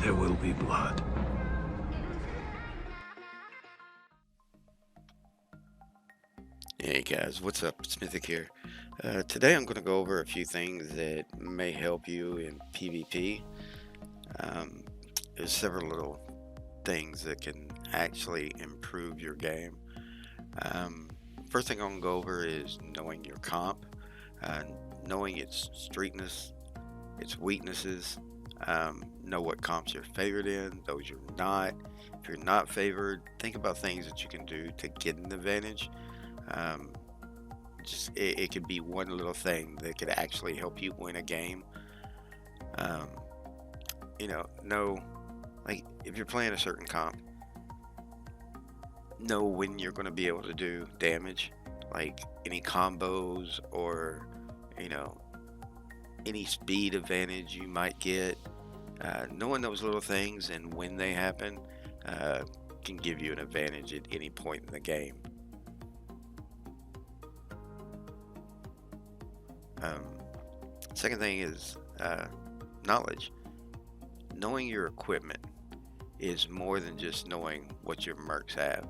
there will be blood. Hey guys, what's up? Smithic here. Today I'm going to go over a few things that may help you in PvP. Um, there's several little things that can actually improve your game. Um, First thing I'm going to go over is knowing your comp, uh, knowing its streakness, its weaknesses, know what comps you're favored in, those you're not. If you're not favored, think about things that you can do to get an advantage. Um, it could be one little thing that could actually help you win a game. Um, know like if you're playing a certain comp, know when you're going to be able to do damage, like any combos or you know any speed advantage you might get. Knowing those little things and when they happen uh, can give you an advantage at any point in the game. Um, Second thing is knowledge. Knowing your equipment is more than just knowing what your mercs have.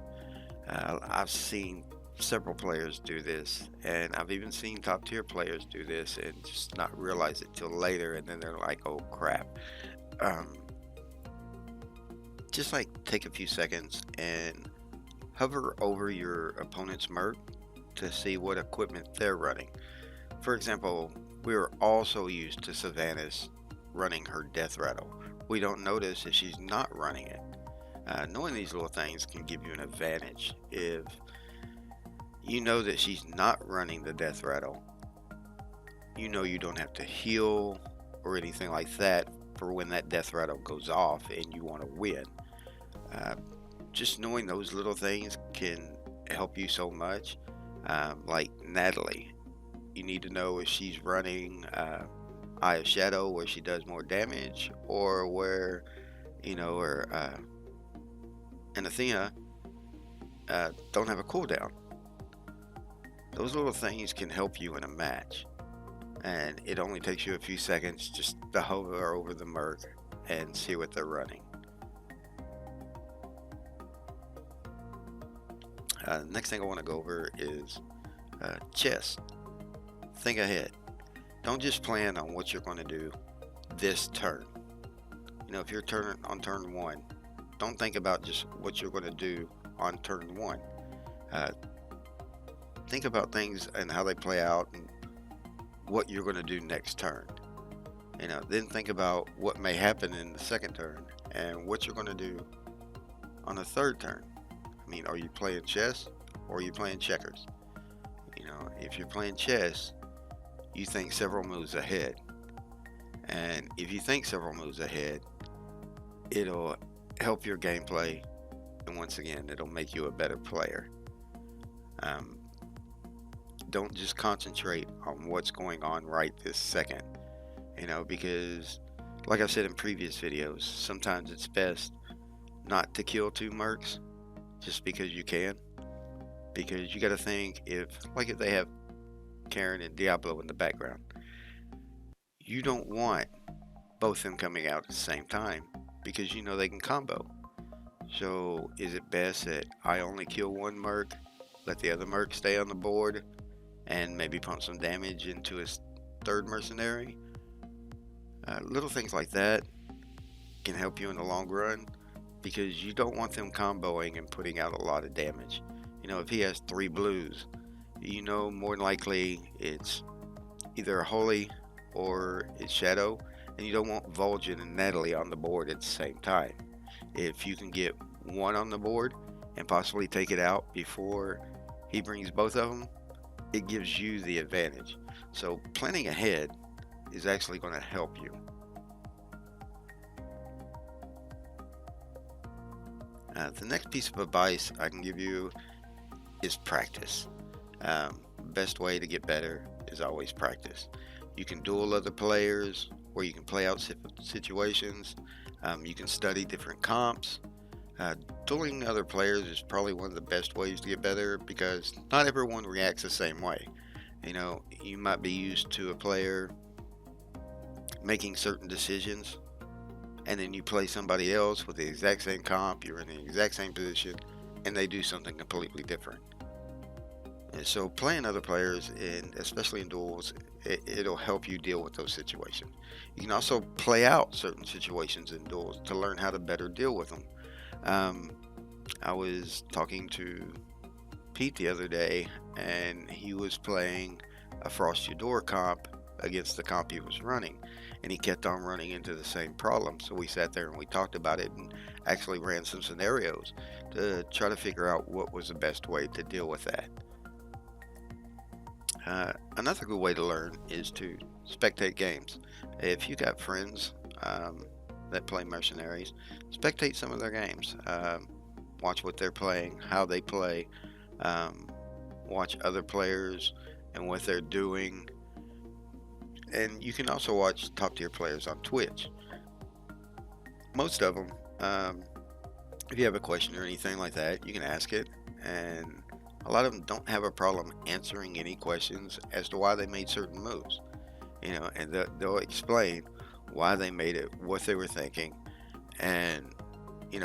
I've seen several players do this, and I've even seen top tier players do this and just not realize it till later, and then they're like, oh crap. Um, just like take a few seconds and hover over your opponent's merc to see what equipment they're running. For example, we are also used to Sylvanas running her death rattle. We don't notice if she's not running it. Knowing these little things can give you an advantage. If you know that she's not running the death rattle, you know you don't have to heal or anything like that for when that death rattle goes off and you want to win. Uh, just knowing those little things can help you so much. Like Natalie, you need to know if she's running Eye of Shadow where she does more damage, or where or and Athena don't have a cooldown. Those little things can help you in a match, and it only takes you a few seconds just to hover over the merc and see what they're running. Next thing I want to go over is chess. Think ahead. Don't just plan on what you're going to do this turn. If you're on turn 1, don't think about just what you're going to do on turn 1. Think about things and how they play out and what you're going to do next turn. Then think about what may happen in the second turn and what you're going to do on the third turn. Are you playing chess or are you playing checkers? If you're playing chess, you think several moves ahead. And if you think several moves ahead, it'll help your gameplay, and once again, it'll make you a better player. Don't just concentrate on what's going on right this second, because like I've said in previous videos, sometimes it's best not to kill 2 mercs just because you can. Because you got to think, if they have Karen and Diablo in the background, you don't want both them coming out at the same time because they can combo. So is it best that I only kill one merc, let the other merc stay on the board, and maybe pump some damage into his third mercenary? Little things like that can help you in the long run, because you don't want them comboing and putting out a lot of damage. If he has 3 blues, more than likely it's either a Holy or it's Shadow, and you don't want Vol'jin and Natalie on the board at the same time. If you can get one on the board and possibly take it out before he brings both of them, it gives you the advantage. So planning ahead is actually going to help you. The next piece of advice I can give you is practice. Best way to get better is always practice. You can duel other players, or you can play out situations. You can study different comps. Dueling other players is probably one of the best ways to get better, because not everyone reacts the same way. You might be used to a player making certain decisions, and then you play somebody else with the exact same comp, you're in the exact same position, and they do something completely different. And so playing other players, and especially in duels, it'll help you deal with those situations. You can also play out certain situations in duels to learn how to better deal with them. Um, I was talking to Pete the other day, and he was playing a Frost Eudora comp against the comp he was running, and he kept on running into the same problem. So we sat there and we talked about it and actually ran some scenarios to try to figure out what was the best way to deal with that. Another good way to learn is to spectate games. If you got friends that play Mercenaries, spectate some of their games. Watch what they're playing, how they play, watch other players and what they're doing. And you can also watch top tier players on Twitch. Most of them, if you have a question or anything like that, you can ask it, and a lot of them don't have a problem answering any questions as to why they made certain moves, and they'll explain why they made it, what they were thinking, and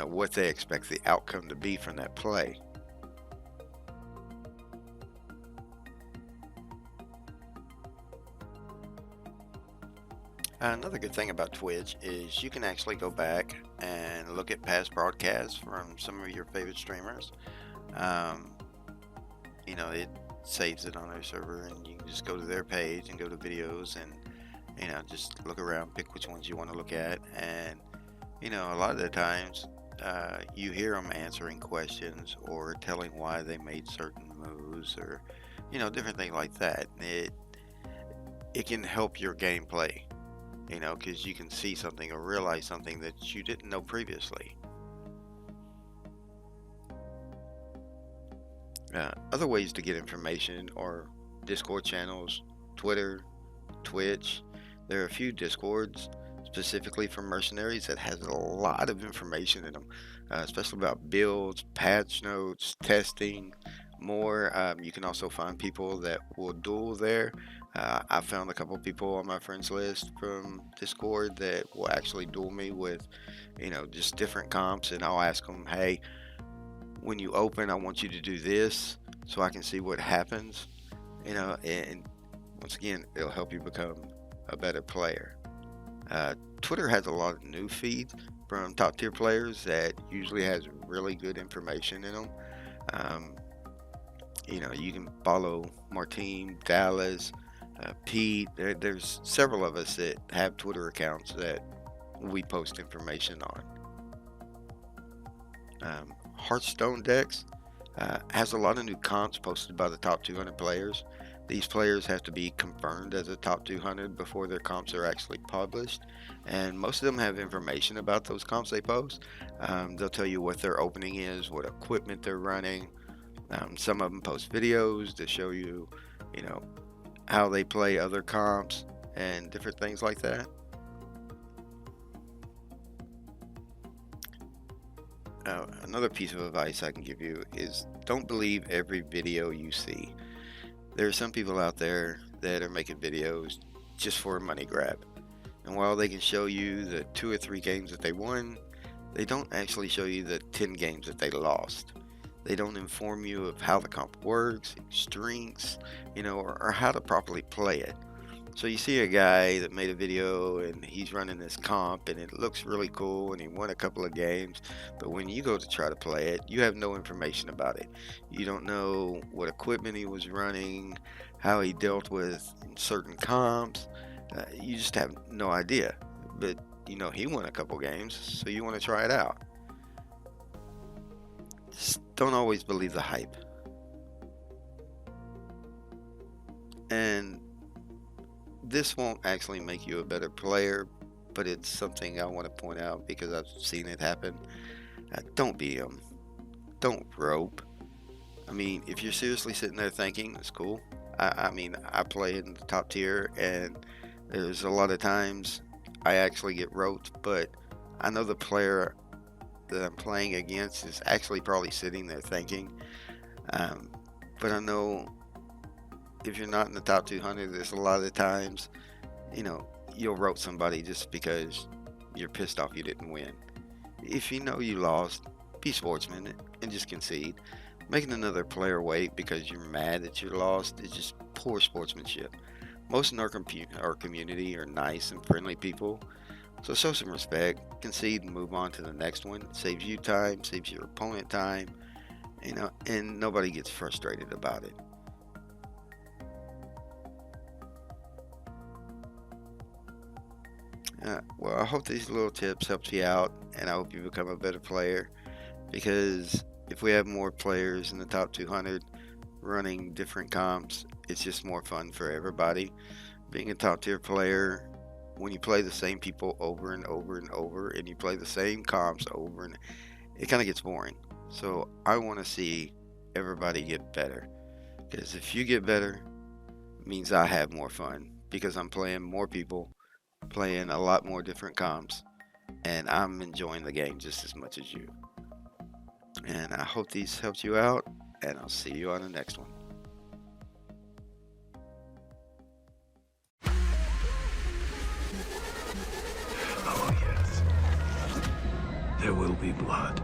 what they expect the outcome to be from that play. Another good thing about Twitch is you can actually go back and look at past broadcasts from some of your favorite streamers. Um, it saves it on their server, and you can just go to their page and go to videos and just look around, pick which ones you want to look at. And a lot of the times you hear them answering questions or telling why they made certain moves, or different things like that. It can help your gameplay, because you can see something or realize something that you didn't know previously. Other ways to get information are Discord channels, Twitter, Twitch. There are a few Discords specifically for Mercenaries that has a lot of information in them, especially about builds, patch notes, testing, more. You can also find people that will duel there. I found a couple people on my friends list from Discord that will actually duel me with, just different comps, and I'll ask them, hey, when you open, I want you to do this so I can see what happens, and once again, it'll help you become a better player. Twitter has a lot of new feeds from top tier players that usually has really good information in them. You can follow Martine, Dallas, Pete. There's several of us that have Twitter accounts that we post information on. Hearthstone Decks has a lot of new comps posted by the top 200 players. These players have to be confirmed as a top 200 before their comps are actually published, and most of them have information about those comps they post. They'll tell you what their opening is, what equipment they're running. Some of them post videos to show you, how they play other comps and different things like that. Another piece of advice I can give you is don't believe every video you see. There are some people out there that are making videos just for a money grab. And while they can show you the 2 or 3 games that they won, they don't actually show you the 10 games that they lost. They don't inform you of how the comp works, strengths, or how to properly play it. So you see a guy that made a video and he's running this comp and it looks really cool and he won a couple of games, but when you go to try to play it, you have no information about it. You don't know what equipment he was running, how he dealt with certain comps. You just have no idea. But he won a couple games, so you want to try it out. Just don't always believe the hype. And this won't actually make you a better player, but it's something I want to point out because I've seen it happen. Don't beat them. Don't rope. I mean, if you're seriously sitting there thinking, it's cool. I play in the top tier, and there's a lot of times I actually get roped, but I know the player that I'm playing against is actually probably sitting there thinking. But I know if you're not in the top 200, there's a lot of times, you'll rope somebody just because you're pissed off you didn't win. If you know you lost, be sportsman and just concede. Making another player wait because you're mad that you lost is just poor sportsmanship. Most in our community are nice and friendly people, so show some respect, concede and move on to the next one. Saves you time, saves your opponent time, and nobody gets frustrated about it. Well, I hope these little tips helped you out, and I hope you become a better player, because if we have more players in the top 200 running different comps, it's just more fun for everybody. Being a top tier player, when you play the same people over and over and over, and you play the same comps over, and it kind of gets boring. So I want to see everybody get better, because if you get better, it means I have more fun, because I'm playing more people, playing a lot more different comps, and I'm enjoying the game just as much as you. And I hope these helped you out, and I'll see you on the next one. Oh, yes. There will be blood.